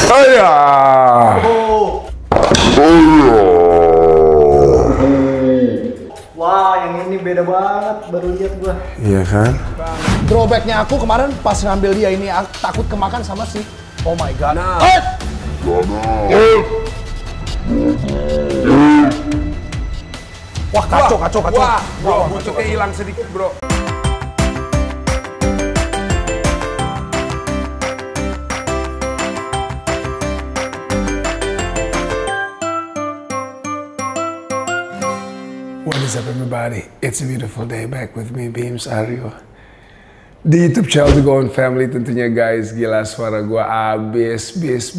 Ayah. Wah, yang ini beda banget, baru lihat gua. Iya kan? Drawbacknya aku kemarin pas ngambil dia ini takut kemakan sama si. Oh my god. Nah. Wah kacau. Wah, bro, buntutnya hilang sedikit, bro. What is up everybody? It's a beautiful day back with me, Beams Aryo. Di YouTube channel The Goan Family tentunya guys, gila suara gue abis, bis.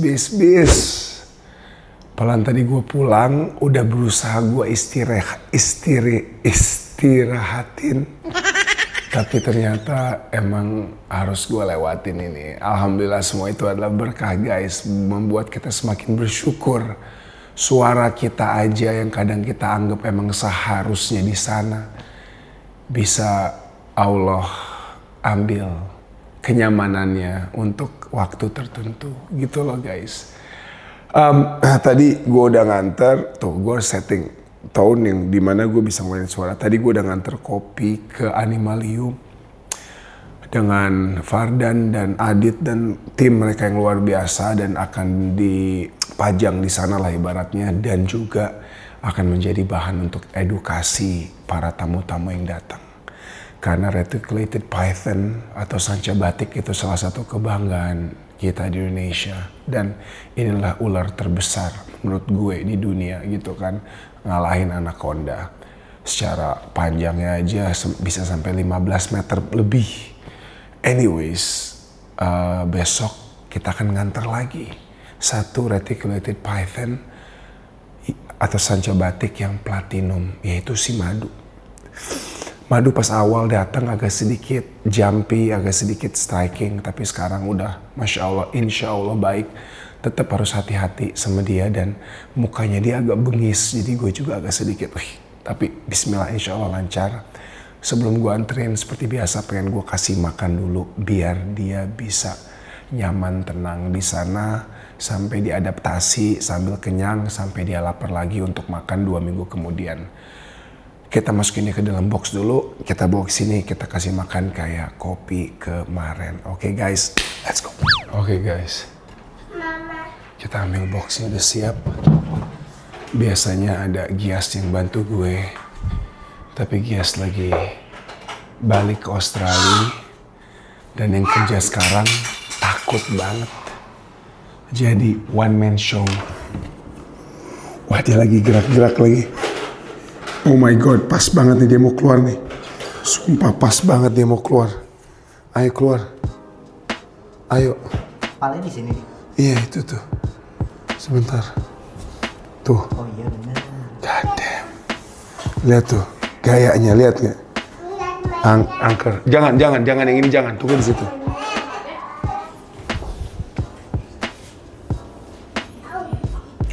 Pelan tadi gue pulang, udah berusaha gue istirahatin. Tapi ternyata emang harus gue lewatin ini. Alhamdulillah semua itu adalah berkah guys, membuat kita semakin bersyukur. Suara kita aja yang kadang kita anggap emang seharusnya di sana bisa Allah ambil kenyamanannya untuk waktu tertentu gitu loh guys. Tadi gue udah nganter, tuh gue setting tone yang dimana gue bisa ngeluarin suara. Tadi gue udah nganter kopi ke Animalium dengan Fardan dan Adit dan tim mereka yang luar biasa dan akan dipajang di sana lah ibaratnya, dan juga akan menjadi bahan untuk edukasi para tamu-tamu yang datang. Karena reticulated python atau sanca batik itu salah satu kebanggaan kita di Indonesia, dan inilah ular terbesar menurut gue di dunia gitu kan, ngalahin anaconda. Secara panjangnya aja bisa sampai 15 meter lebih. Anyways, besok kita akan nganter lagi satu reticulated python atau sanca batik yang platinum, yaitu si Madu. Madu pas awal datang agak sedikit jumpy, agak sedikit striking, tapi sekarang udah Masya Allah, Insya Allah baik. Tetap harus hati-hati sama dia dan mukanya dia agak bengis, jadi gue juga agak sedikit, tapi Bismillah Insya Allah lancar. Sebelum gue anterin seperti biasa pengen gue kasih makan dulu biar dia bisa nyaman tenang di sana sampai diadaptasi, sambil kenyang, sampai dia lapar lagi untuk makan 2 minggu kemudian. Kita masukin dia ke dalam box dulu, kita bawa ke sini, kita kasih makan kayak kopi kemarin. Oke guys, let's go. Oke guys, kita ambil boxnya udah siap. Biasanya ada Gias yang bantu gue, tapi Gias lagi balik ke Australia dan yang kerja sekarang takut banget. Jadi one man show. Wah dia lagi gerak-gerak lagi. Oh my god, pas banget nih dia mau keluar nih. Sumpah pas banget dia mau keluar. Ayo keluar. Ayo. Palanya di sini. Iya itu tuh. Sebentar. Tuh. Oh iya benar. God damn. Lihat tuh. Gayanya, lihat nggak? Angker. Jangan yang ini jangan. Tunggu di situ.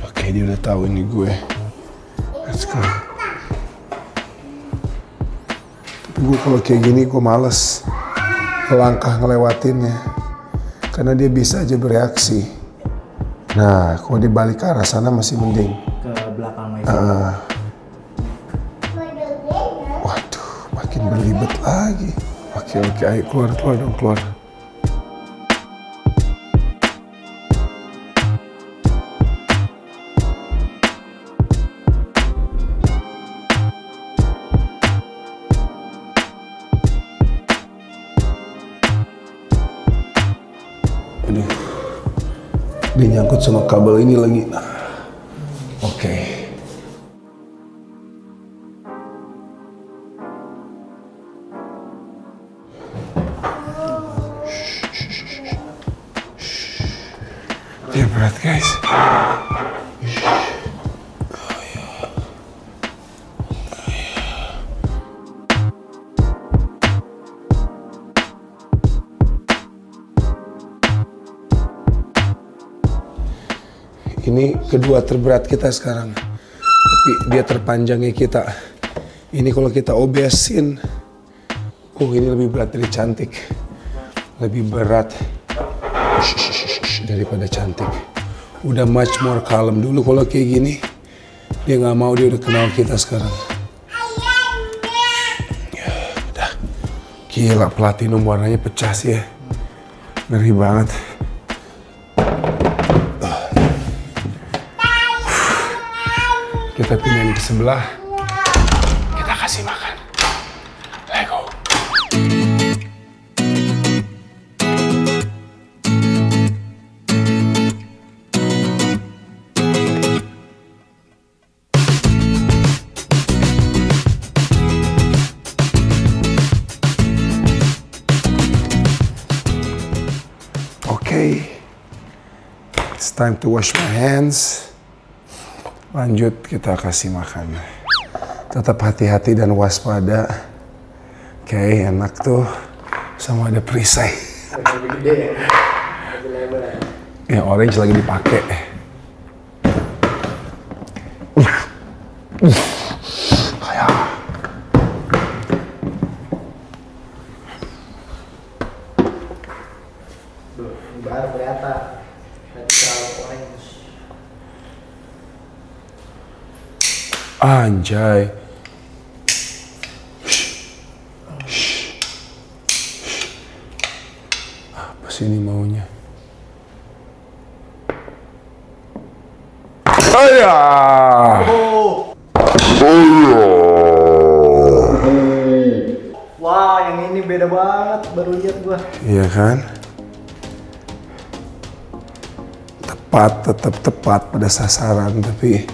Oke, dia udah tahu ini gue. Let's go. Tapi gue kalau kayak gini gue males melangkah ngelewatinnya, karena dia bisa aja bereaksi. Nah, kalau dibalik ke arah sana masih mending. Ke belakang lagi. Waduh, makin berlibet lagi. Oke, ayo keluar dong, keluar. Aduh, dia nyangkut sama kabel ini lagi. Oke. Dia berat guys. Ini kedua terberat kita sekarang. Tapi dia terpanjangnya kita. Ini kalau kita obesin. Oh ini lebih berat dari cantik. Lebih berat daripada cantik. udah much more kalem. Dulu kalau kayak gini, dia nggak mau, dia udah kenal kita sekarang. Ya, udah. Gila, platinum warnanya pecah sih ya. Ngeri banget. Kita pindahin ke sebelah. Kita kasih makan. Let's go. Okay, it's time to wash my hands. Lanjut kita kasih makan. Tetap hati-hati dan waspada. Oke, enak tuh. Sama ada perisai. Lebih gede ya? Lebih lebar ya? Yang orange lagi dipakai. Kayak. Baru kelihatan. Nanti terlalu orange. Anjay. Apa sih ini maunya? Ayah. Wah, yang ini beda banget. Baru lihat gua. Iya kan? Tetap tepat pada sasaran, tapi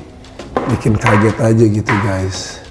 bikin kaget aja gitu guys.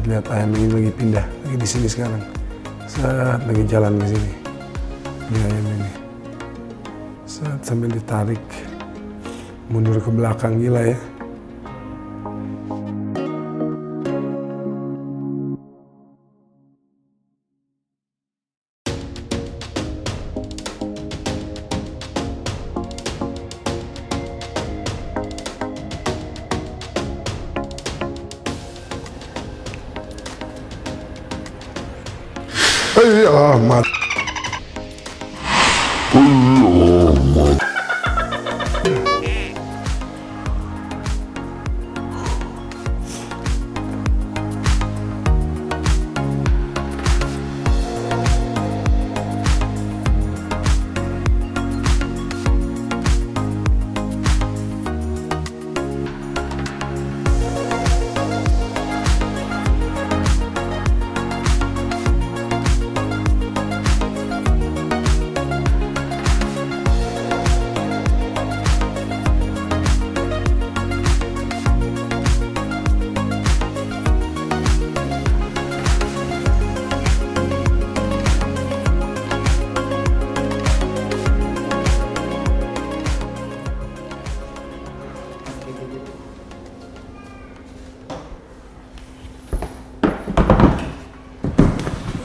Lihat ayam ini lagi pindah, lagi di sini sekarang. Saat lagi jalan ke sini. Ini ayam ini. Saat sambil ditarik mundur ke belakang, gila ya. Ahmad.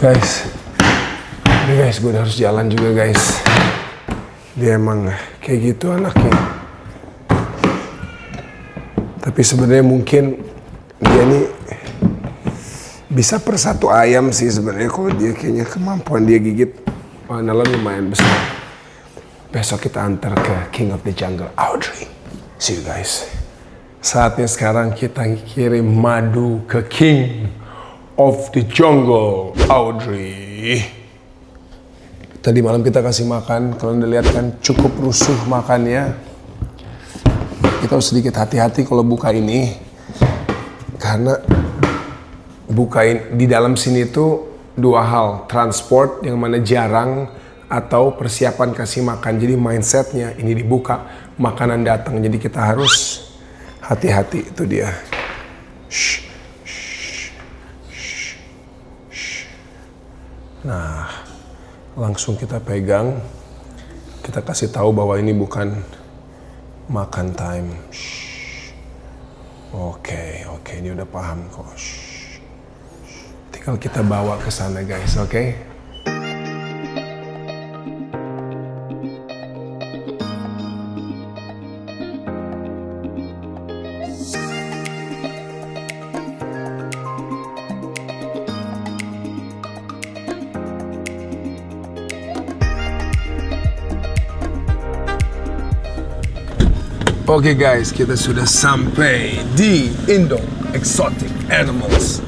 Guys, ini guys, gue harus jalan juga guys. Dia emang kayak gitu anaknya. Tapi sebenarnya mungkin dia nih bisa per satu ayam sih sebenarnya. Kalau dia kayaknya kemampuan dia gigit pengenalan lumayan besar. Besok kita antar ke King of the Jungle, Audrey. See you guys. Saatnya sekarang kita kirim madu ke King of the Jungle, Audrey. Tadi malam kita kasih makan, kalau udah lihat kan cukup rusuh makannya. Kita harus sedikit hati-hati kalau buka ini, karena bukain di dalam sini tuh dua hal, transport yang mana jarang atau persiapan kasih makan. Jadi mindsetnya ini dibuka, makanan datang, jadi kita harus hati-hati. Itu dia. Shh, shh, shh, shh. Nah, langsung kita pegang, kita kasih tahu bahwa ini bukan makan time. Oke, dia udah paham kok. Tinggal kita bawa ke sana guys, oke? Oke guys, kita sudah sampai di Indo Exotic Animals.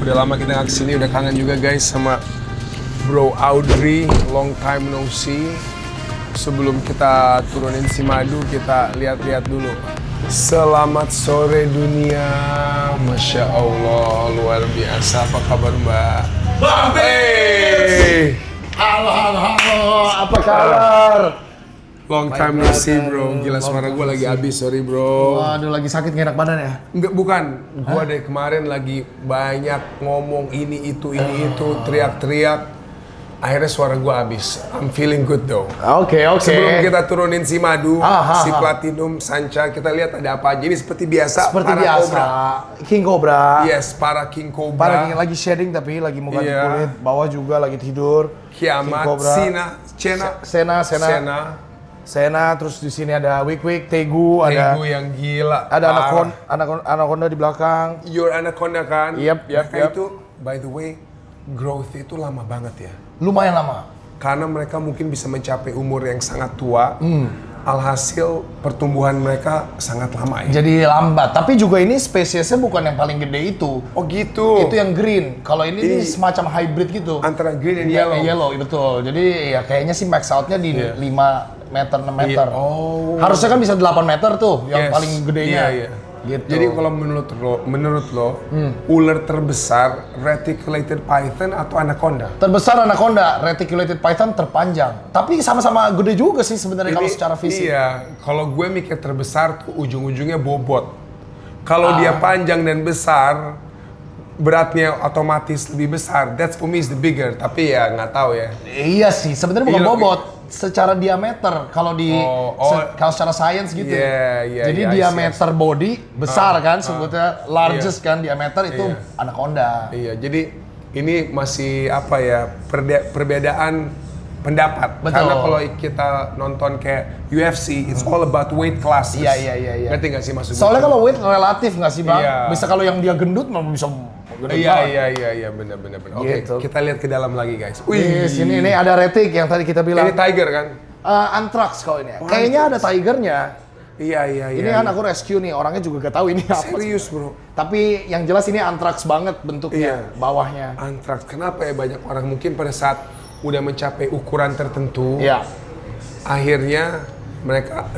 Udah lama kita nggak kesini, udah kangen juga guys sama Bro Audrey, long time no see. Sebelum kita turunin si madu, kita lihat-lihat dulu. Selamat sore dunia, Masya Allah, luar biasa. Apa kabar Mbak? Hey! Halo, apa kabar? Long time no see bro, gila suara gue lagi habis, sorry bro. Waduh, lagi sakit nggak enak badan ya? Enggak, bukan. Gue dari kemarin lagi banyak ngomong ini itu, teriak-teriak. Akhirnya suara gue habis. I'm feeling good though. Oke. Sebelum kita turunin si madu, si Platinum, Sancha, kita lihat ada apa aja. Ini seperti biasa, Seperti para biasa, Cobra. King Cobra. Yes, para King Cobra. Para King lagi shading tapi lagi mau ganti kulit. Bawah juga lagi tidur. Kiamat, Sena, terus di sini ada Wik, Tegu, ada yang gila. ada Anaconda di belakang. Your Anaconda kan? Yep. Itu, by the way, growth itu lama banget ya. Lumayan lama. Karena mereka mungkin bisa mencapai umur yang sangat tua. Alhasil pertumbuhan mereka sangat lama ya. Jadi lambat. Tapi juga ini spesiesnya bukan yang paling gede itu. Oh gitu. Itu yang green. Kalau ini semacam hybrid gitu. Antara green dan yellow. Yellow, betul. Jadi ya kayaknya sih max out-nya di 5 meter, 6 meter. Oh. Harusnya kan bisa 8 meter tuh, yang paling gedenya. Iya. Gitu. Jadi kalau menurut lo, ular terbesar reticulated python atau anaconda? Terbesar anaconda, reticulated python terpanjang. Tapi sama-sama gede juga sih sebenarnya kalau secara fisik. Iya, kalau gue mikir terbesar tuh ujung-ujungnya bobot. Kalau dia panjang dan besar, beratnya otomatis lebih besar. That's for me is the bigger. Tapi ya nggak tahu ya. Iya sih, sebenarnya bukan bobot. Secara diameter kalau di kalau secara sains gitu. Jadi diameter body besar kan sebutnya largest kan diameter itu anaconda. Iya, jadi ini masih apa ya perbedaan pendapat. Betul. Karena kalau kita nonton kayak UFC, it's all about weight classes. Iya. Ngerti nggak sih maksud gue? Soalnya kalau weight relatif nggak sih bang? Iya. Bisa kalau yang dia gendut malah bisa gede banget. Iya, benar. Oke, Gitu. kita lihat ke dalam lagi guys. Wih, sini ini ada retic yang tadi kita bilang. Ini tiger kan? Anthrax kalau ini. Kayaknya ada tigernya. Iya. Ini kan aku rescue nih, orangnya juga gak tahu ini apa. Serius bro. Tapi yang jelas ini anthrax banget bentuknya, bawahnya. Anthrax. Kenapa ya banyak orang mungkin pada saat udah mencapai ukuran tertentu, akhirnya mereka,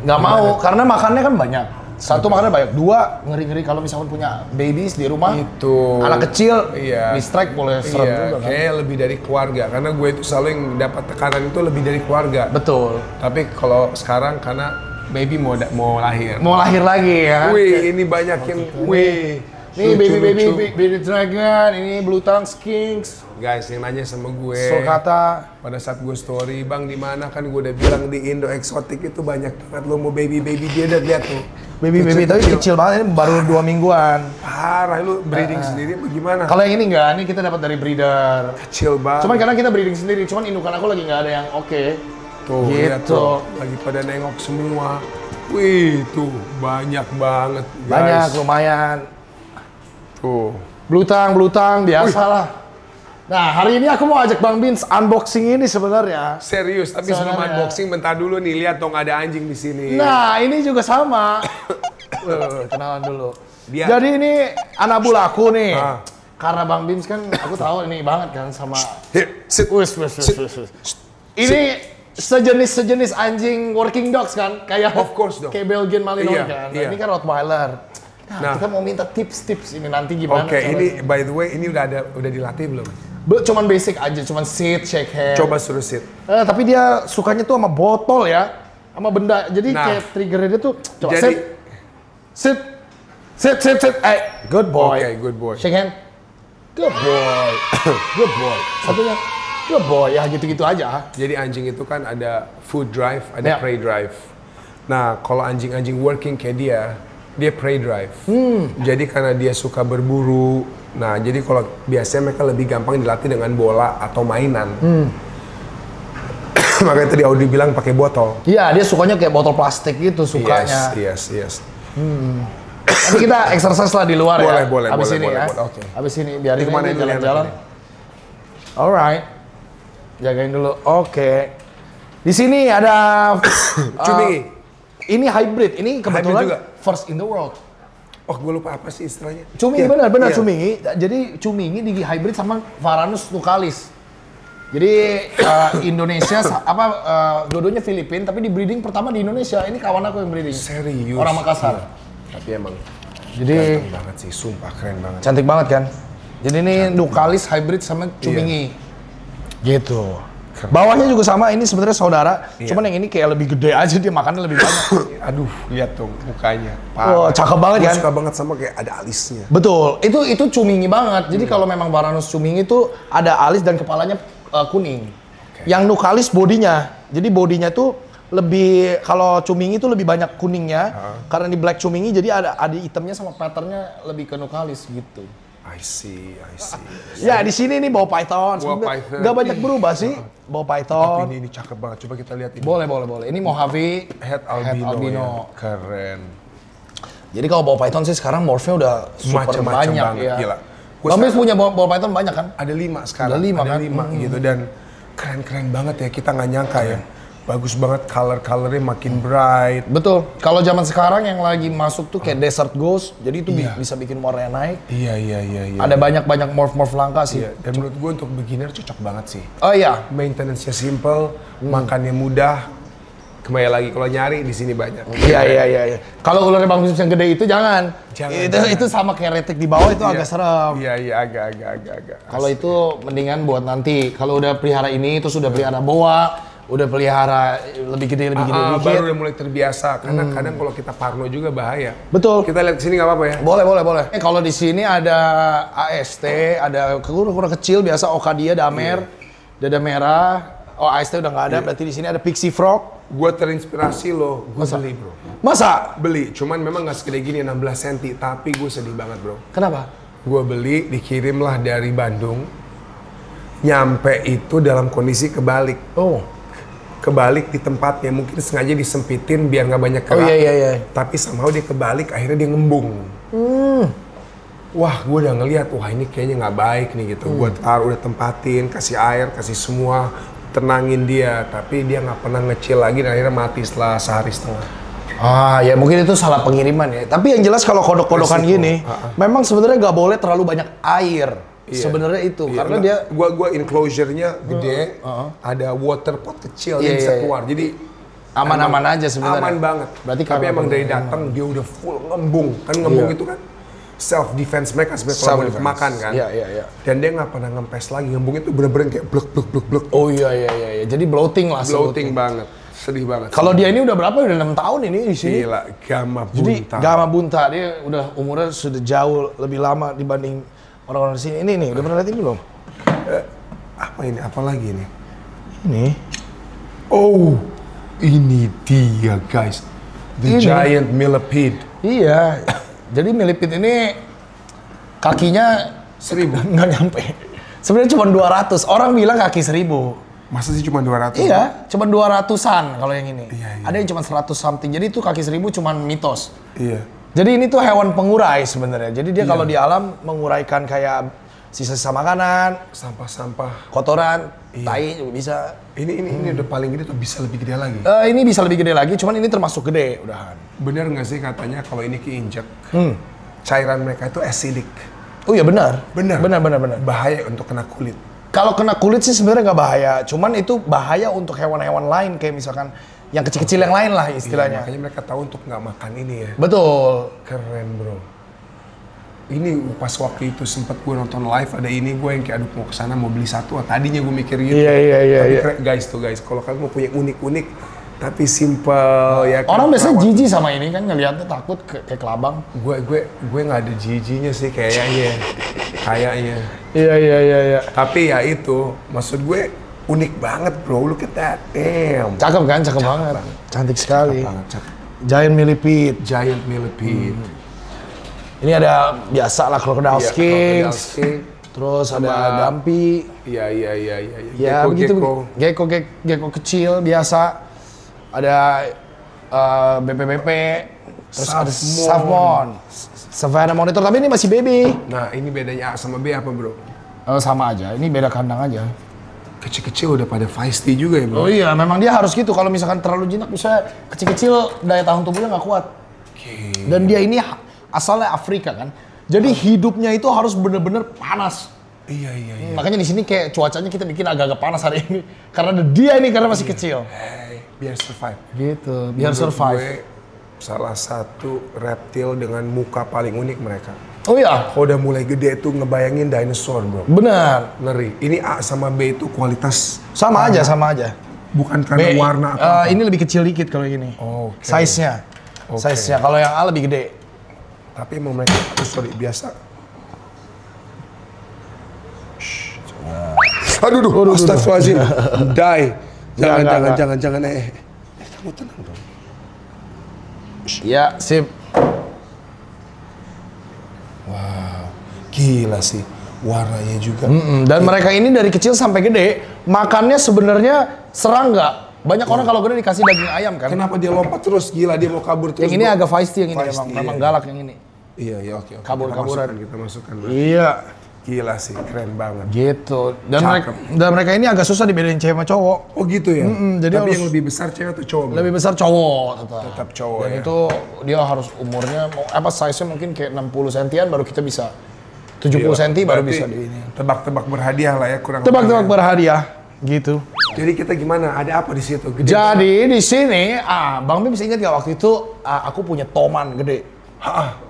nggak mau karena makannya kan banyak. Satu makannya banyak, dua ngeri-ngeri kalau misalkan punya babies di rumah, itu anak kecil, di strike boleh serem juga kan. Kayak lebih dari keluarga, karena gue itu selalu yang dapat tekanan itu lebih dari keluarga. Betul. Tapi kalau sekarang karena baby mau lahir. Mau lahir lagi ya. Wih, ini banyakin, Ini baby dragon, ini blue tongue skinks. Guys, yang nanya sama gue. Sulcata. Pada saat gue story, bang di mana kan gue udah bilang di Indo Exotic itu banyak banget lo mau baby dia udah lihat tuh. Baby tapi kecil banget, ini baru 2 mingguan. Parah, lu breeding sendiri bagaimana? Kalau yang ini enggak, ini kita dapat dari breeder. Kecil banget. Cuman karena kita breeding sendiri, cuman indukan aku lagi nggak ada yang oke. Tuh, gitu. lihat tuh, lagi pada nengok semua. Wih, tuh banyak banget guys. Banyak, lumayan. Tuh. Blutang, biasa lah. Nah, hari ini aku mau ajak Bang Bins unboxing ini sebenarnya. Serius, tapi sebelum unboxing bentar dulu nih, lihat dong ada anjing di sini. Nah, ini juga sama. Kenalan dulu. Jadi ini anak bulaku nih. Karena Bang Bins kan aku tahu ini banget kan sama Ini sejenis anjing working dogs kan, kayak of course dong. Kayak Belgian Malinois kan. Ini kan Rottweiler. Nah, kita mau minta tips-tips ini nanti gimana. Oke, ini by the way ini udah dilatih belum? Cuman basic aja, cuman sit, shake hand. Coba suruh sit. Tapi dia sukanya tuh sama botol ya, sama benda. Jadi kayak triggernya dia tuh coba sit. Good boy. Oke, good boy. Shake hand. Good boy. Good boy. Satunya good boy. Ya gitu-gitu aja. Jadi anjing itu kan ada food drive, ada prey drive. Nah, kalau anjing-anjing working kayak dia prey drive. Jadi karena dia suka berburu. Nah, jadi kalau biasanya mereka lebih gampang dilatih dengan bola atau mainan. Makanya tadi Audi bilang pakai botol. Iya, dia sukanya kayak botol plastik gitu sukanya. Yes. Tapi kita exercise lah di luar ya. Boleh. Abis ini ya. Oke. Abis ini biarin aja jalan-jalan. Alright. Jagain dulu. Oke. Di sini ada Cumi. Ini hybrid. Ini kebetulan juga. first in the world. Oh, gue lupa apa sih istilahnya? Cumingi benar Cumingi. Jadi Cumingi di hybrid sama Varanus nucalis. Jadi Indonesia dua-duanya Filipin tapi di breeding pertama di Indonesia. Ini kawan aku yang breeding. Serius. Orang Makassar. Iya. Tapi emang jadi ganteng banget sih, sumpah keren banget. Cantik banget kan? Jadi ini nucalis hybrid sama Cumingi. Gitu. Bawahnya juga sama, ini sebenarnya saudara. Cuman yang ini kayak lebih gede aja, dia makannya lebih banyak. Aduh, lihat dong mukanya. Oh, cakep banget kan? Suka banget sama kayak ada alisnya. Betul, itu Cumingi banget. Jadi kalau memang Varanus Cumingi itu ada alis dan kepalanya kuning. Yang nucalis bodinya. Jadi bodinya tuh lebih, kalau Cumingi itu lebih banyak kuningnya. Karena di black Cumingi jadi ada hitamnya sama patternnya lebih ke nucalis gitu. I see. Ya di sini nih bawa python. Gak banyak berubah sih. Bawa python. Tapi ini cakep banget. Coba kita lihat ini. Boleh. Ini Mojave Head albino. Ya. Keren. Jadi kalau bawa python sih sekarang morphnya udah super banyak ya. Gila. Bang punya bawa python banyak kan? Ada 5 sekarang. Ada 5 gitu dan keren banget ya. Kita nggak nyangka ya. Bagus banget, colornya makin bright. Betul. Kalau zaman sekarang yang lagi masuk tuh kayak Desert Ghost, jadi itu bisa bikin warnanya naik. Iya. Ada banyak morph langka sih. Iya. Dan menurut gue untuk beginner cocok banget sih. Oh iya. Maintenance-nya simple, makannya mudah. Kembali lagi kalau nyari di sini banyak. Iya. Kalau ularnya Bang Bins yang gede itu jangan. Itu sama kayak retik di bawah itu agak serem. Iya, agak. Kalau itu mendingan buat nanti. Kalau udah pelihara ini terus udah pelihara boa, udah pelihara lebih gede dikit. Baru udah mulai terbiasa karena kadang kalau kita parno juga bahaya. Betul. Kita lihat sini nggak apa-apa ya? Boleh. Kalau di sini ada AST, ada kura-kura kecil biasa Okadia, Damer, Dada Merah. Oh, AST udah nggak ada. Berarti di sini ada Pixie Frog. Gue terinspirasi loh. Gue beli bro. Masa? Beli. Cuman memang nggak segede gini 16 cm. Tapi gue sedih banget bro. Kenapa? Gue beli, dikirim lah dari Bandung. Nyampe itu dalam kondisi kebalik. Oh. Kebalik di tempatnya, mungkin sengaja disempitin biar nggak banyak gerak. Oh iya. Tapi somehow dia kebalik, akhirnya dia ngembung. Wah, gue udah ngeliat, wah ini kayaknya nggak baik nih gitu. Gue taruh, udah tempatin, kasih air, kasih semua, tenangin dia. Tapi dia nggak pernah ngecil lagi dan akhirnya mati setelah sehari setengah. Ya mungkin itu salah pengiriman ya. Tapi yang jelas kalau kodok-kodokan gini, memang sebenarnya nggak boleh terlalu banyak air. Sebenarnya itu karena dia gua enclosure-nya gede, ada water pot kecil yang bisa keluar. Jadi aman-aman aja sebenarnya. Aman banget. Berarti tapi emang dari datang dia udah full ngembung. Kan ngembung itu kan self defense mereka sebenarnya kalau mau makan kan. Iya. Dan dia nggak pernah ngempes lagi. Ngembung itu bener-bener kayak blek. Oh iya. Jadi bloating lah. Bloating banget. Sedih banget. Kalau dia ini udah berapa? Udah 6 tahun ini di sini. Gila, Gama Bunta. Jadi Gama Bunta dia udah umurnya sudah jauh lebih lama dibanding orang-orang di sini. Ini nih, udah pernah lihat ini belum? Apa ini? Apa lagi ini? Ini. Oh, ini dia guys. The giant millipede. Iya. Jadi millipede ini kakinya 1000. Nggak nyampe. Sebenarnya cuma 200. Orang bilang kaki 1000. Masa sih cuma 200? Iya, cuma 200-an kalau yang ini. Iya. Ada yang cuma 100 something. Jadi itu kaki 1000 cuma mitos. Iya. Jadi ini tuh hewan pengurai sebenarnya. Jadi dia kalau di alam menguraikan kayak sisa-sisa makanan, sampah-sampah, kotoran, tai juga bisa. Ini udah paling gede tuh bisa lebih gede lagi. Ini bisa lebih gede lagi, cuman ini termasuk gede udahan. Bener nggak sih katanya kalau ini keinjek, cairan mereka itu acidic. Oh iya benar. Benar. Bahaya untuk kena kulit. Kalau kena kulit sih sebenarnya nggak bahaya, cuman itu bahaya untuk hewan-hewan lain kayak misalkan yang kecil-kecil yang lain lah istilahnya. Makanya mereka tahu untuk nggak makan ini ya. Betul. Keren bro. Ini pas waktu itu sempat gue nonton live ada ini, gue yang kayak aduh mau kesana mau beli satu. Tadinya gue mikir gitu. Iya. Guys, kalau kalian mau punya unik-unik tapi simple ya. Orang biasanya jijik sama ini kan ngelihatnya takut kayak kelabang. Gue nggak ada jijinya sih kayaknya. Iya. Tapi ya itu, maksud gue unik banget bro, look at that, damn. Cakep kan, cakep banget. Cantik sekali. Cakep. Giant millipede. Ini ada biasa lah crocodile skinks. Terus ada gampi. Iya. Ya begitu. Gecko kecil biasa. Ada BP, terus ada Savmon, Savannah Monitor, tapi ini masih baby. Nah ini bedanya A sama B apa bro? Sama aja, ini beda kandang aja. Kecil-kecil udah pada feisty juga ya bro? Oh iya, memang dia harus gitu. Kalau misalkan terlalu jinak, bisa kecil-kecil daya tahan tubuhnya nggak kuat. Dan dia ini asalnya Afrika kan, jadi hidupnya itu harus bener-bener panas. Iya. Makanya di sini kayak cuacanya kita bikin agak-agak panas hari ini, karena dia ini karena masih kecil. Biar survive. Gitu, biar survive. Gue salah satu reptil dengan muka paling unik mereka. Oh iya? Kalau udah mulai gede tuh ngebayangin dinosaur bro. Benar. Ngeri. Ini A sama B itu kualitas sama aja. Bukan karena B, warna atau ini lebih kecil dikit kalau ini. Size-nya. Size-nya. Kalau yang A lebih gede. Tapi emang mereka biasa. Aduh, astagfirullahaladzim. Die. Jangan. Kamu tenang dong. Ya, sip. Wow, gila sih. Warnanya juga. Dan mereka ini dari kecil sampai gede, makannya sebenarnya serangga. Banyak orang kalau gede dikasih daging ayam kan. Kenapa dia lompat terus? Gila, dia mau kabur terus. Yang ini agak feisty, yang ini memang galak yang ini. Iya, oke. Kabur-kaburan. Kita masukkan. Iya. Gila sih, keren banget. Gitu. Dan mereka ini agak susah dibedain cewek sama cowok. Oh gitu ya? Jadi tapi yang lebih besar cewek atau cowok? Lebih besar cowok tetap cowok. Dan itu dia harus umurnya, size-nya mungkin kayak 60 sentian baru kita bisa. 70 senti baru bisa di ini. Tebak-tebak berhadiah lah ya, kurang. Tebak-tebak berhadiah, gitu. Jadi kita gimana? Ada apa di situ? Jadi di sini, Bang Bim bisa ingat gak waktu itu aku punya toman gede?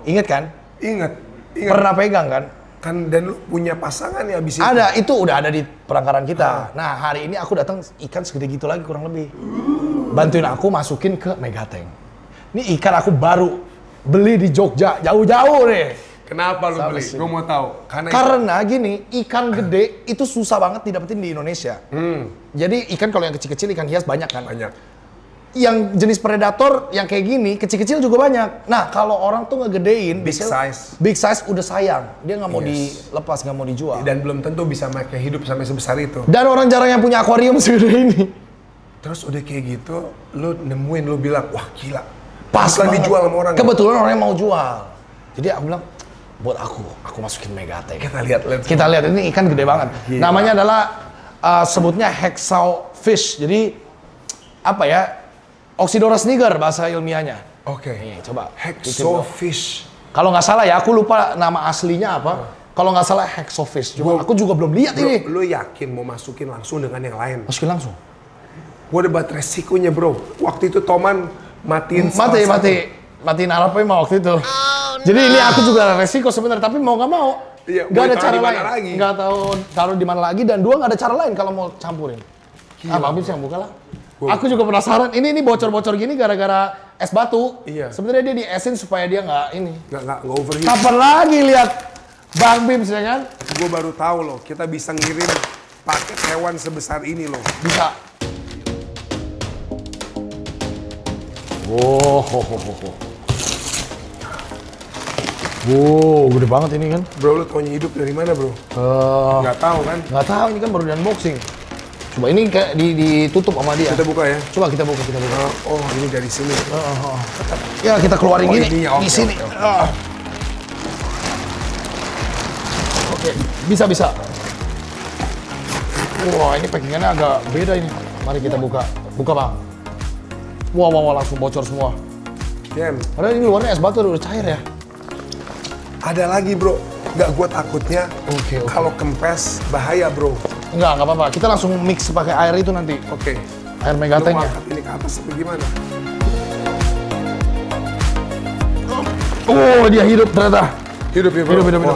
Ingat kan? Ingat. Pernah pegang kan? Kan dan lu punya pasangan ya abis itu? Ada, itu udah ada di perangkaran kita. Nah hari ini aku datang ikan segede gitu lagi kurang lebih. Bantuin aku masukin ke Megatank. Ini ikan aku baru beli di Jogja, jauh-jauh deh. Kenapa lu beli? Gue mau tahu. Karena gini, ikan gede itu susah banget didapetin di Indonesia. Jadi ikan kalau yang kecil-kecil ikan hias banyak kan? Banyak. Yang jenis predator yang kayak gini kecil-kecil juga banyak. Nah kalau orang tuh ngegedein big size udah sayang, dia nggak mau dilepas, nggak mau dijual. Dan belum tentu bisa mereka hidup sampai sebesar itu. Dan orang jarang yang punya akuarium segede ini. Terus udah kayak gitu, lu nemuin, lu bilang wah gila. Pas banget. Dijual sama orang. Kebetulan orang yang mau jual. Jadi aku bilang buat aku masukin Megatank. Kita lihat ini ikan gede banget. Gila. Namanya adalah sebutnya hexawfish. Jadi apa ya? Oxydorus niger bahasa ilmiahnya. Oke. Nih, coba. Hexawfish. Kalau nggak salah ya, aku lupa nama aslinya apa. Kalau nggak salah hexawfish. Cuma aku juga belum lihat ini. Lu yakin mau masukin langsung dengan yang lain? Masukin langsung. Gua debat resikonya bro. Waktu itu Toman matiin matiin Arabnya mah waktu itu. Jadi ini aku juga ada resiko sebenarnya, tapi mau nggak mau. Iya, nggak ada cara lain. Nggak tahu taruh di mana lagi, dan dua nggak ada cara lain kalau mau campurin. Bang Bim yang buka lah. Aku juga penasaran, ini bocor-bocor gini gara-gara es batu. Iya. Sebenarnya dia diesin supaya dia nggak overheat. Kapan lagi lihat Bang Bim sih kan? Gue baru tahu loh, kita bisa ngirim paket hewan sebesar ini loh. Bisa. Wow, gede banget ini kan? Bro, lu taunya hidup dari mana bro? Nggak tahu kan? Nggak tahu, ini kan baru di unboxing. Coba ini kayak ditutup sama dia. Kita buka ya? Coba kita buka. Oh, ini dari sini. Ya kita keluarin gini, di sini. Oke, bisa. Wah, ini packingannya agak beda ini. Mari kita buka. Buka, Bang. Wah, langsung bocor semua. Padahal ini luarnya es batu udah cair ya. Ada lagi, bro. Nggak, gua takutnya kalau kempes bahaya, bro. Nggak apa-apa. Kita langsung mix pakai air itu nanti. Oke. Air Megatank ya. Ini ke atas apa gimana? Oh, dia hidup ternyata. Hidup ya, bro. Hidup.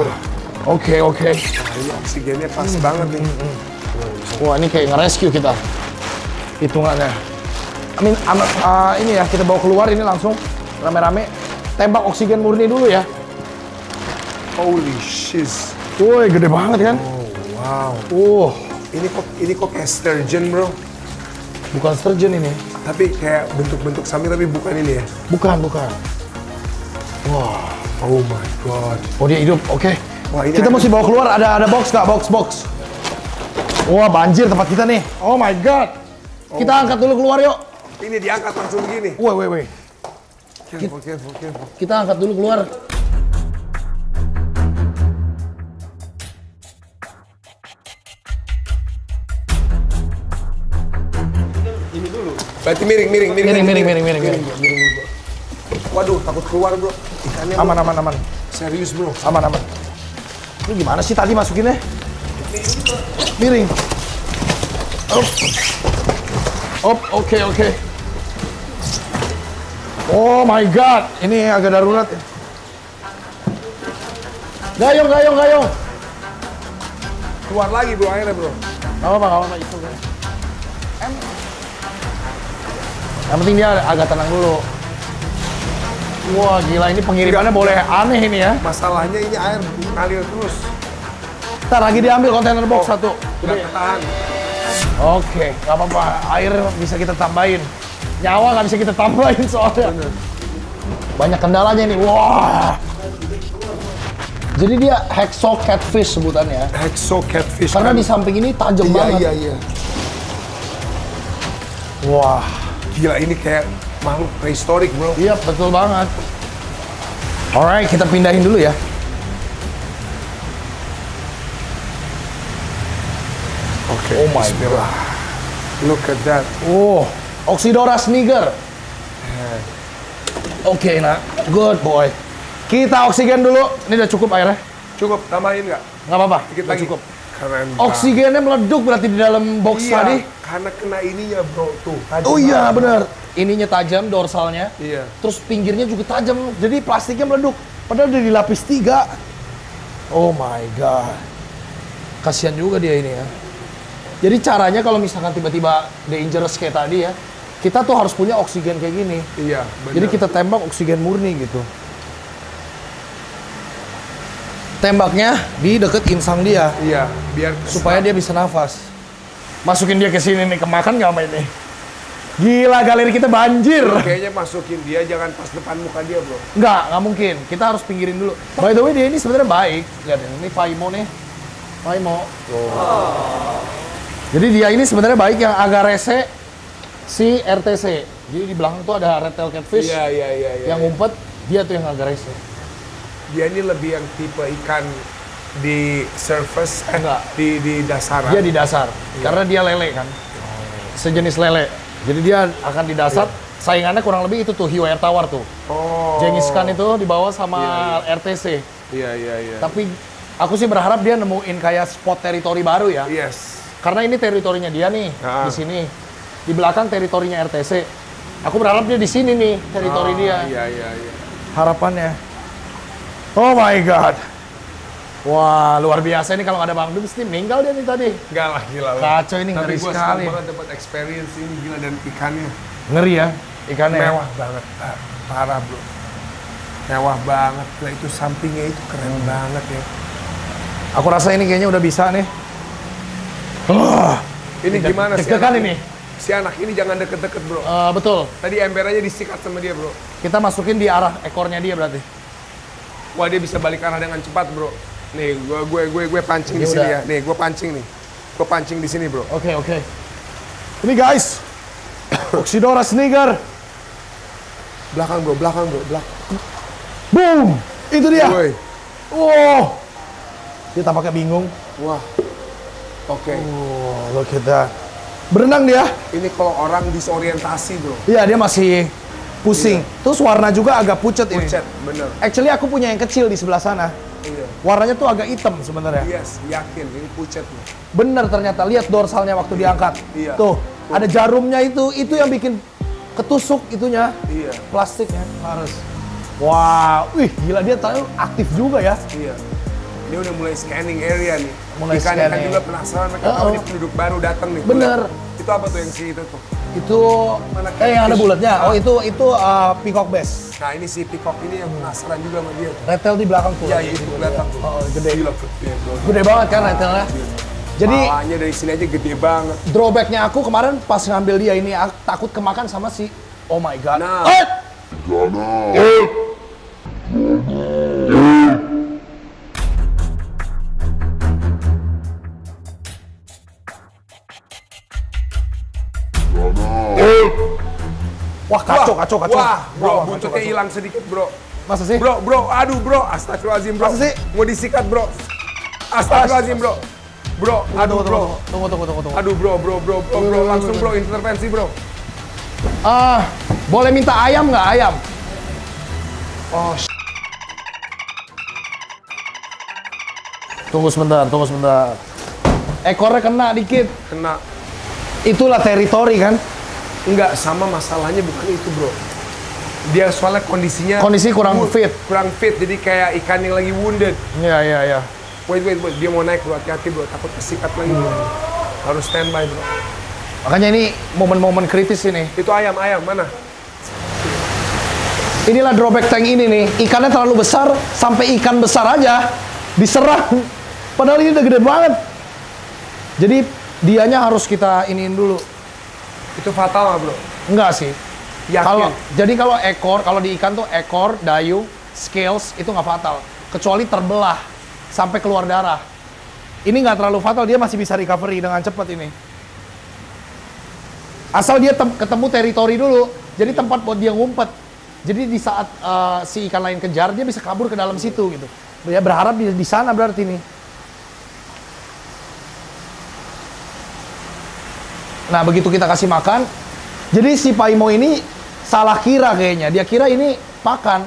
Oke. Nah, ini oksigennya pas banget nih. Wah, ini kayak nge-rescue kita. Hitungannya. Ini ya, kita bawa keluar ini langsung rame-rame. Tembak oksigen murni dulu ya. Holy shiz. Woi, gede banget kan? Oh, wow. Ini kok kayak sturgeon, bro. Bukan sturgeon ini. Tapi kayak bentuk-bentuk sapi tapi bukan ini ya? Bukan. Wah. Oh my god. Oh, dia hidup. Oke. Wah, ini kita mesti bawa keluar. Ada box nggak? Box. Wah, banjir tempat kita nih. Oh my god. Kita angkat dulu keluar yuk. Ini diangkat langsung begini. Woi. Careful. Kita angkat dulu keluar. Berarti miring. Waduh, takut keluar, bro. Ikannya Aman. serius, bro. Aman. Ini gimana sih tadi masukinnya? Miring. Oke. Oh my god, ini agak darurat ya. Gayung. Keluar lagi, bro, airnya, bro. Gak apa-apa, itu. Yang penting dia agak tenang dulu. Wah, gila, ini pengirimannya boleh aneh ini ya. Masalahnya ini air ngalir terus. Ntar lagi diambil kontainer box satu. Udah ketahan. Oke, nggak apa-apa. Air bisa kita tambahin. Nyawa nggak bisa kita tambahin soalnya. Bener. Banyak kendalanya nih. Wah. Jadi dia Hacksaw Catfish sebutannya. Hacksaw Catfish. Karena di samping ini tajam banget. Iya. Wah. Gila, ini kayak makhluk prehistorik, bro. Iya, betul banget. Alright, kita pindahin dulu ya. Oke. Oh my god. Look at that. Oh, Oxydora Sniger. Oke, nak. Good boy. Kita oksigen dulu. Ini udah cukup airnya? Cukup, tambahin nggak? Nggak apa-apa, Dikit udah lagi. cukup. Keren. Oksigennya meleduk berarti di dalam box tadi. Karena kena ininya, bro. Tuh, tajam Oh iya, banget. bener. Ininya tajam, dorsalnya. Iya. Terus pinggirnya juga tajam. Jadi plastiknya meleduk. Padahal udah dilapis 3. Oh my god. Kasihan juga dia ini ya. Jadi caranya kalau misalkan tiba-tiba dangerous kayak tadi ya, kita tuh harus punya oksigen kayak gini. Iya, bener. Jadi kita tembak oksigen murni gitu. Tembaknya di deket insang dia. Iya, biar Supaya dia bisa nafas. Masukin dia ke sini nih, kemakan nggak main nih? Gila, galeri kita banjir. kayaknya masukin dia jangan pas depan muka dia, bro. Nggak mungkin. Kita harus pinggirin dulu. By the way, dia ini sebenarnya baik. Lihat ini Paimo nih. Paimo. Jadi dia ini sebenarnya baik, yang agak rese si RTC. Jadi di belakang tuh ada red tail catfish. Iya. Yang ngumpet, dia tuh yang agak rese. Dia ini lebih yang tipe ikan di surface, Enggak. di dasaran. Dia di dasar. Karena dia lele kan. Sejenis lele. Jadi dia akan di dasar. Saingannya kurang lebih itu tuh, hiu air tawar tuh. Oh. Genghis Khan itu dibawa sama RTC. Iya. Tapi aku sih berharap dia nemuin kayak spot teritori baru ya. Yes. Karena ini teritorinya dia nih, di sini. Di belakang teritorinya RTC. Aku berharap dia di sini nih, teritori dia. Iya. Harapannya. Oh my god. Wah, luar biasa ini kalau nggak ada Bang Dum, mesti meninggal dia nih tadi. Enggak lah, gila. Kacau ini, ngeri Tapi gua sekali. senang banget dapat experience ini, gila, dan ikannya Ngeri ya, ikannya. ya? mewah banget. Parah, bro. Mewah banget. Lah itu sampingnya itu keren banget ya. Aku rasa ini kayaknya udah bisa nih. Ini gimana sih? Deg-degan ini. Si anak ini jangan deket-deket, bro. Betul. Tadi embernya disikat sama dia, bro. Kita masukin di arah ekornya dia berarti. Wah, dia bisa balik arah dengan cepat, bro. Nih, gue pancing Ini di sini udah. ya. Nih, gue pancing nih. Gue pancing di sini, bro. Oke. Ini guys, Oxydora Sniger. Belakang, bro. Belakang. Boom! Itu dia. Woi. Wow. Dia tampaknya bingung. Wah. Oke. Look at that. Berenang dia. Ini kalau orang disorientasi bro. Iya, dia masih pusing. Terus warna juga agak pucat ini. Pucat, bener. Actually aku punya yang kecil di sebelah sana. Iya. Warnanya tuh agak hitam sebenarnya. Yes, yakin ini pucat nih. Bener ternyata, lihat dorsalnya waktu diangkat. Iya. Tuh, ada jarumnya itu yang bikin ketusuk itunya. Iya. Plastiknya harus. Wow, wih gila dia tahu aktif juga ya. Iya. Dia udah mulai scanning area nih. Mulai Ikan scanning. juga penasaran mereka tahu ini penduduk baru datang nih. Bener. Itu apa tuh yang si itu tuh? Itu yang ada bulatnya. Oh, itu peacock bass. Nah, ini si peacock ini yang penasaran juga sama dia. Retel di belakang tuh. Iya, itu kelihatan tuh. Oh, gede. Gila, gede, bro. Gede banget kan retelnya. Jadi palanya dari sini aja gede banget. drawbacknya aku kemarin pas ngambil dia ini aku takut kemakan sama si oh my god. Nah. Wah, kacau. Wah, bro, buntutnya hilang sedikit, bro. Masa sih? Bro, aduh, bro. Astagfirullahaladzim, bro. Masa sih? Mau disikat, bro. Astagfirullahaladzim, bro. Bro, aduh, bro. Tunggu. Aduh, bro. Langsung, bro, intervensi, bro. Boleh minta ayam nggak, ayam? Oh, Tunggu sebentar. Ekornya kena dikit. kena. Itulah teritori kan? Enggak, sama masalahnya bukan itu, bro. Dia soalnya kondisi kurang fit. Kurang fit, jadi kayak ikan yang lagi wounded. Iya. Wait. Dia mau naik, bro. Hati-hati, bro. Takut kesikat lagi, bro. Harus standby, bro. Makanya ini momen-momen kritis ini. Itu ayam, mana? Inilah drawback tank ini nih. Ikannya terlalu besar, sampai ikan besar aja diserang. Padahal ini udah gede banget. Jadi dianya harus kita iniin dulu. Itu fatal nggak, bro? Enggak sih. Yakin? Kalau di ikan tuh ekor, dayung, scales itu nggak fatal. Kecuali terbelah sampai keluar darah. Ini nggak terlalu fatal, dia masih bisa recovery dengan cepat ini. Asal dia ketemu teritori dulu, jadi tempat buat dia ngumpet. Jadi di saat si ikan lain kejar, dia bisa kabur ke dalam situ gitu. Dia berharap di sana berarti nih. Nah, begitu kita kasih makan, jadi si Paimo ini salah kira kayaknya. Dia kira ini makanan.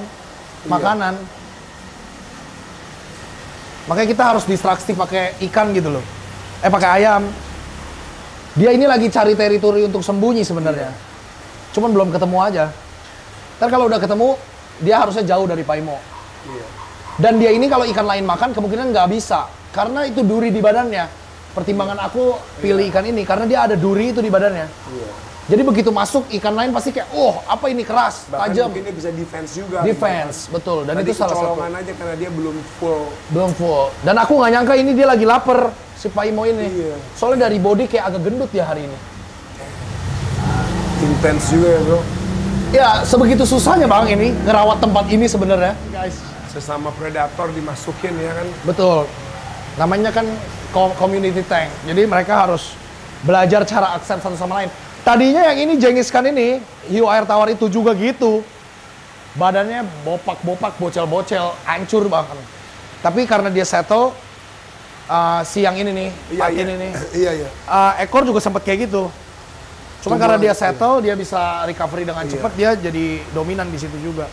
Makanya kita harus distraksi pakai ikan gitu loh. Pakai ayam. Dia ini lagi cari teritori untuk sembunyi sebenarnya. Cuman belum ketemu aja. Ntar kalau udah ketemu, dia harusnya jauh dari Paimo. Dan dia ini kalau ikan lain makan, kemungkinan nggak bisa. Karena itu duri di badannya. Pertimbangan aku pilih ikan ini karena dia ada duri itu di badannya. Jadi begitu masuk ikan lain pasti kayak, apa ini keras, tajam. Mungkin dia bisa defense juga. Defense, betul. Dan tadi itu salah satu. aja karena dia belum full. Dan aku nggak nyangka ini dia lagi lapar si Paimo ini. Iya. Soalnya dari body kayak agak gendut ya hari ini. Intense juga ya, bro. Ya sebegitu susahnya bang ini ngerawat tempat ini sebenarnya, guys. Sesama predator dimasukin ya kan. Betul. Namanya kan community tank. Jadi mereka harus belajar cara aksen satu sama lain. Tadinya yang ini Genghis Khan ini, hiu air tawar itu juga gitu. Badannya bopak-bopak, bocel-bocel, hancur bahkan. Tapi karena dia settle, si yang ini nih, patin ini. Iya. Ekor juga sempat kayak gitu. Cuma karena dia settle, dia bisa recovery dengan cepat, dia jadi dominan di situ juga.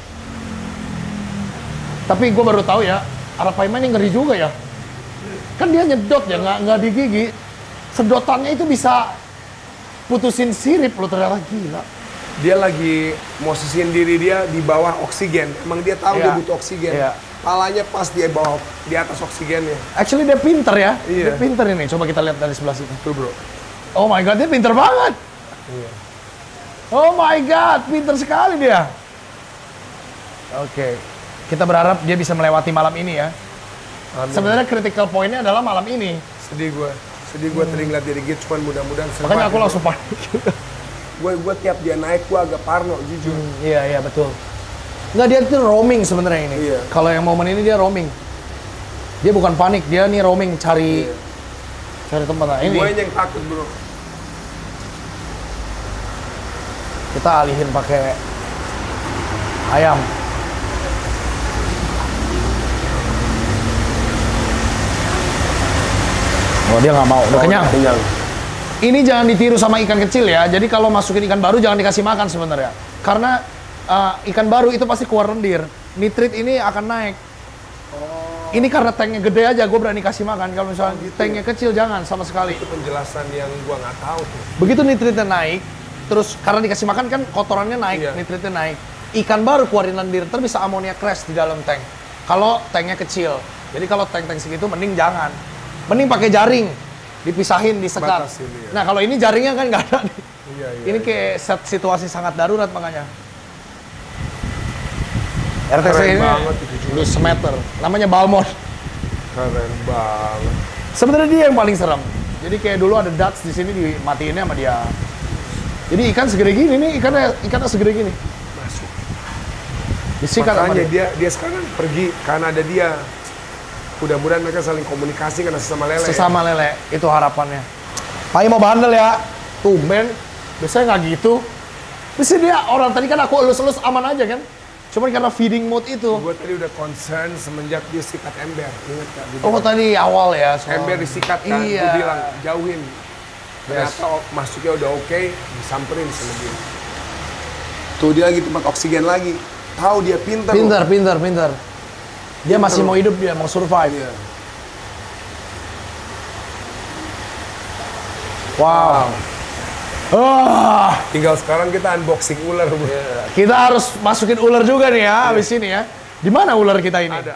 Tapi gue baru tahu ya, Arapaima ini ngeri juga ya. Kan dia nyedot ya, nggak digigit. Sedotannya itu bisa putusin sirip loh, ternyata gila. Dia lagi posisiin diri dia di bawah oksigen. Emang dia tahu dia butuh oksigen. Palanya pas di bawah, di atas oksigennya. Actually dia pinter ya. Dia pinter ini. Coba kita lihat dari sebelah situ. Tuh bro. Oh my god, dia pinter banget. Oh my god, pinter sekali dia. Oke. Kita berharap dia bisa melewati malam ini ya. Sebenarnya critical point-nya adalah malam ini. Sedih gue tadi ngeliat dia digigit, cuman mudah-mudahan makanya aku langsung panik. gue tiap dia naik gue agak parno jujur. Iya betul. Enggak, dia itu roaming sebenarnya ini. Iya. Kalau yang momen ini dia roaming. Dia bukan panik, dia nih roaming cari tempat. Nah, ini. Gue yang takut bro. Kita alihin pakai ayam. Oh dia nggak mau, udah kenyang. Kenyang. Ini jangan ditiru sama ikan kecil ya. Jadi kalau masukin ikan baru jangan dikasih makan sebenarnya. Karena ikan baru itu pasti keluar lendir. Nitrit ini akan naik. Ini karena tanknya gede aja, gue berani kasih makan. Kalau misalnya tanknya kecil jangan sama sekali. Itu penjelasan yang gue nggak tahu tuh. Begitu nitritnya naik, terus karena dikasih makan kan kotorannya naik, nitritnya naik. Ikan baru keluarin lendir, terus bisa amonia crash di dalam tank. Kalau tanknya kecil. Jadi kalau tank-tank segitu mending jangan. Mending pakai jaring. Dipisahin, disekat. Nah kalau ini jaringnya kan nggak ada nih. Ini kayak situasi sangat darurat makanya. RTC ini udah semeter. Namanya Balmond. Keren banget. Sebenarnya dia yang paling serem. Jadi kayak dulu ada Dutch di sini dimatiin sama dia. Jadi ikan segede gini nih, ikannya segede gini. Masuk. Disikat sama dia sekarang pergi karena ada dia. Mudah-mudahan mereka saling komunikasi karena sesama lele. Sesama lele, itu harapannya. Pai mau bandel ya. Tumben, biasanya nggak gitu. Biasanya dia orang tadi kan aku elus-elus aman aja kan. Cuman karena feeding mode itu. Gue tadi udah concern semenjak dia sikat ember. Ingat gak? Oh tadi awal ya. Ember disikat kan, gue bilang jauhin. Ternyata masuknya udah oke, disamperin sama dia. Tuh dia lagi tempat oksigen lagi. Tahu dia pintar. Pintar. Dia masih mau hidup, dia mau survive. Iya. Wow. Tinggal sekarang kita unboxing ular. Kita harus masukin ular juga nih ya, abis ini ya. Di mana ular kita ini? Ada.